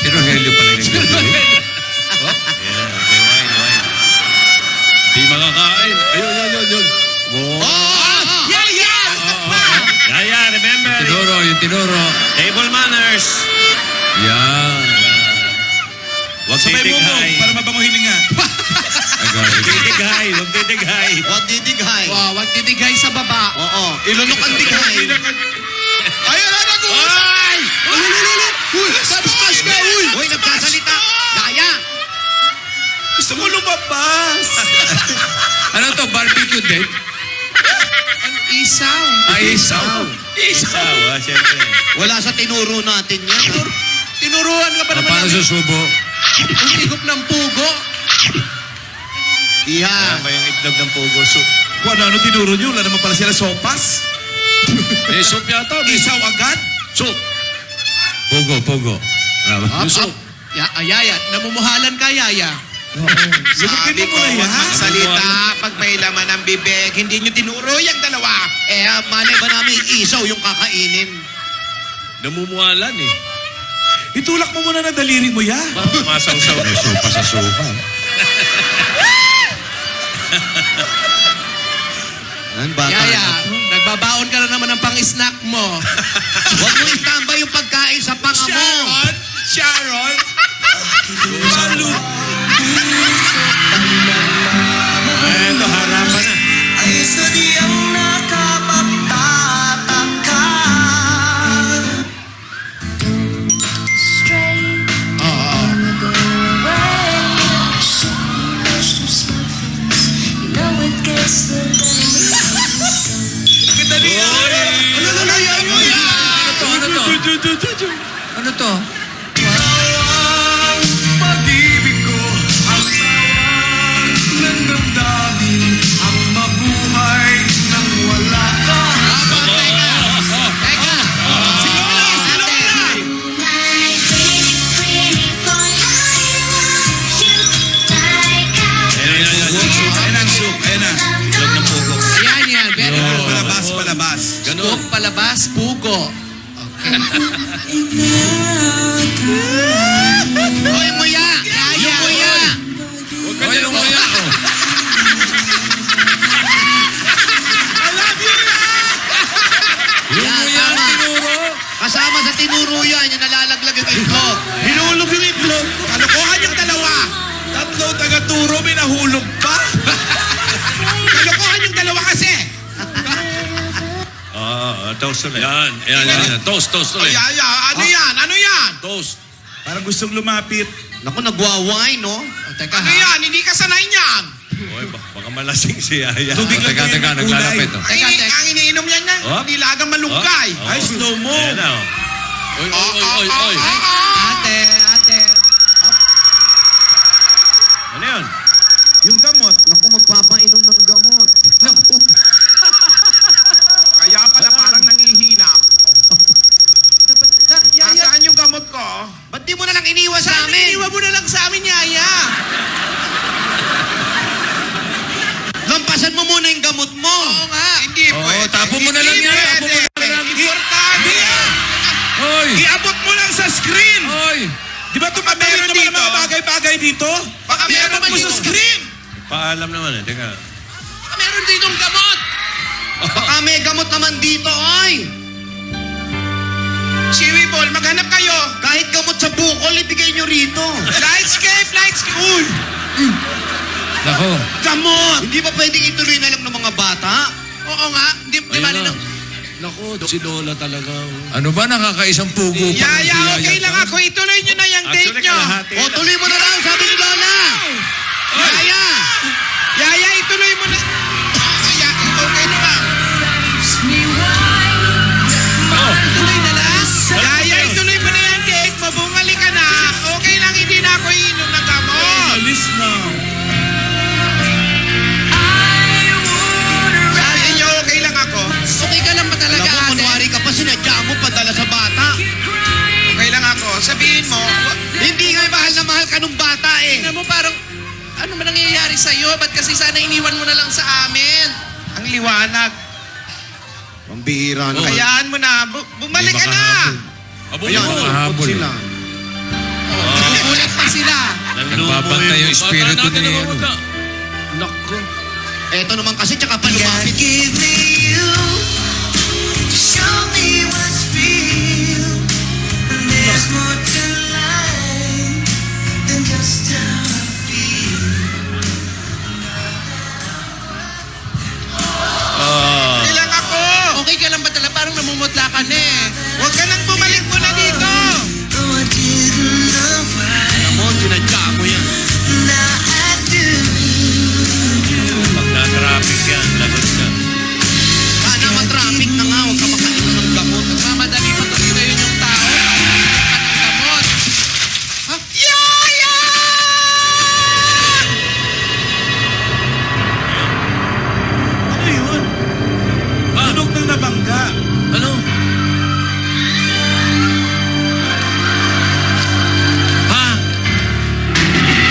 Rogelio pala yung nagdadali. Wine. Di makakain. Ayun. Yaya, remember? Yung tinuro. Table manners. Yan. Huwag Sabay mo titighay. para mabango hininga. Huwag titighay. Huwag titighay. Huwag didighay. Huwag titigay sa baba. Oo. Ilunok ang dighay. Ayun na, nag-uusap! Ay! Uy! Smash ka! Uy! Nagsasalita! Yaya! Gusto mo lumabas! Ano to? Barbecue din? Ang isaw. Isaw. Isaw, siyempre. Wala sa tinuro natin yan. Tinuruan ka pa naman Paano namin. susubo? Ang higop ng pugo. Iha. Ano ba yung itlog ng pugo soup? Kung ano tinuro nyo, wala naman pala sila sopas. May soup yata. Isaw agad. Soup. Pogo. Yung soup. Yaya, namumuhalan ka, Yaya. Sabi ko, na yan. huwag magsalita pag may laman ng bibig. Hindi nyo tinuro yung dalawa. Malay ba namin isaw yung kakainin? Namumuhalan eh. Itulak mo muna na daliri mo, ya. Parang masaw-saw. May sopa sa sofa. Yaya, nagbabaon ka na naman ng pang-snack mo. Huwag mo itambay yung pagkain sa panga mo. Sharon! Ito, harapan na. Ay sadyang nakapagtataka. Stray and go away. Some small things, you know it gets the Ano to? Ang pag-ibig ko, ang tawag ng damdamin, ang mabuhay nang wala ka. Teka. Ayan ang soup. Ayan na. Itlog ng pugo. Ayan yan, very good. Palabas. Scoop, palabas, pugo. Hoy, muya! Yaya! Muya! Huwag yung maya. Yung muya ang tinuro. Kasama sa tinuro yan, yung nalalaglag yung itlog. Hinulog yung itlog. Kalokohan yung dalawa. Tatlo taga-turo, may nahulog pa. Kalokohan yung dalawa kasi. Toast ulit. Yan. Toast ulit. Yaya, ano yan? Ano yan? Toast. Parang gustong lumapit. Naku, nagwawine, no? Teka Ano ha. yan? Hindi ka sanay niyan. Oy, baka malasing si Yaya. Tubig lang Teka, kayo ng naglalapit. kulay. Oh. Teka. Ang iniinom yan yan. Oh? Nilagang malunggay. Ay, slow mo. Ayan na, oh. Oy. Ate. Ano yun? Yung gamot. Naku, magpapainom ng gamot. Naku. Kaya pala parang nangihina. Yaya, Nasaan yung gamot ko? Ba't di mo na lang iniwan sa sana amin? iniwan mo na lang sa amin, Yaya. Lampasan mo muna yung gamot mo. Oo nga. Hindi Oo, tapo mo na lang yan. Tapo mo na lang. Importante yan. Hoy. Iabot mo lang sa screen. Hoy. Di ba tumatalit meron naman ang dito? mga bagay-bagay dito? Baka meron Iabot mo sa screen. Paalam naman eh. Teka. Meron ditong gamot. Baka may gamot naman dito, oy. Chiwi Ball, maghanap kayo. Kahit gamot sa bukol, ibigay nyo rito. Lightscape. Uy, Nako. gamot. Hindi ba pwedeng ituloy na lang ng mga bata? Oo nga. Di ba Ayun na. nang... Nako, si Lola talaga. Ano ba, nakakaisang pugo pa? Yaya, okay lang ako. Ituloy nyo na yung date Actually, nyo. kalahati O, na. tuloy mo na lang, sabi ni Lola. Yaya, ituloy mo na. Yaya, okay na lang. Tuloy na lang. Yaya, ituloy mo na yung date mo. Bumalik ka na. Okay lang, hindi na ako iinom ng gamot. Alis na. Sabi niyo, okay lang ako. Okay ka lang ba talaga, Alam mo, ate? kunwari ka pa, sinadya mo padala sa bata. Okay lang ako. Sabihin mo, hindi nga mahal na mahal ka nung bata eh. Tingnan mo parang... Ano ba nangyayari sa'yo? Ba't kasi sana iniwan mo na lang sa amin? Ang liwanag. Pambihira na. Hayaan mo na. Bumalik ka na. Ayan, Ayan, mahabol. sila. sila. Nagbabantay yung espiritu Bata natin ni... ang ano. bata. Nako. Eto naman kasi, tsaka pa lumapit. Give me you to show me